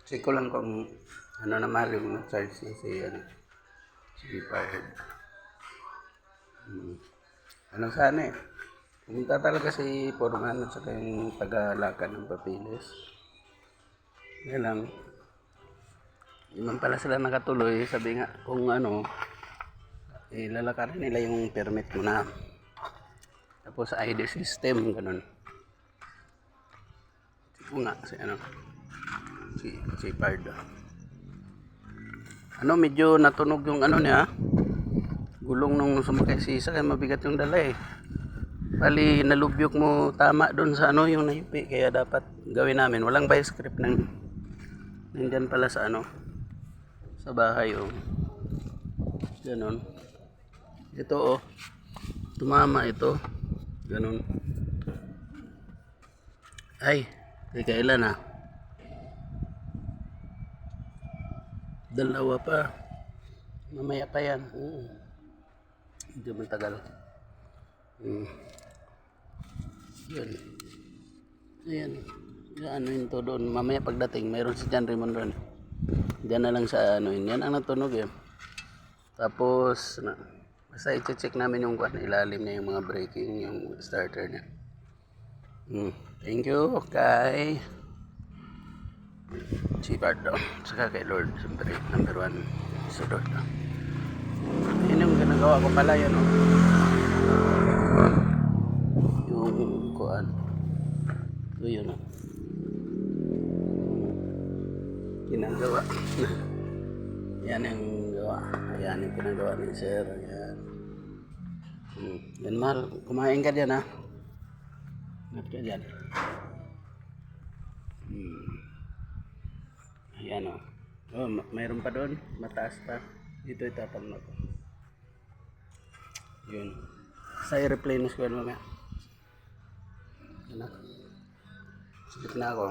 Check ko lang kung ano naman yung charge niya si Fired. Ano sana eh. Pumunta talaga si Foreman at saka yung taga-lakad ng papilis. Kaya lang, hindi man pala sila nakatuloy. Sabi nga kung ano, ilalakarin nila yung permit mo na. Tapos ID system, ganun. Sige nga, si Pardo. Ano, medyo natunog yung ano niya. Gulong nung sumakay si Isa, kaya mabigat yung dala eh. Bali, nalubyok mo tama doon sa ano, yung nayupi. Kaya dapat gawin namin. Walang buy script nandyan pala sa ano, sa bahay oh. Ganon. Ito oh. Tumama ito. Ganon. Ay, kailan ah? Dalawa pa. Mamaya pa yan. Hindi matagal. Yun. Ayan. Ano yun to doon. Mamaya pagdating, mayroon si John Raymond doon. Diyan na lang sa ano yun. Yan ang natunog eh. Tapos, basta i-check namin yung ilalim niya, yung mga braking, yung starter niya. Thank you kay si Bardo. Saka kay Lord. Siyempre, number 1 sa Lord. Yun yung ginagawa ko pala yan oh. Yung kuan. Ito yun oh. Ginagawa. Yan yung gawa. Ayan yung pinagawa ni Sir. Ayan. Yan mahal. Kumain ka dyan ha. Ingat ka dyan. Ayan o. Oh, mayroon pa doon. Mataas pa. Dito itapang na to. Yun. Sa airplane ko yan mamaya. Ayan na. Sige na ako.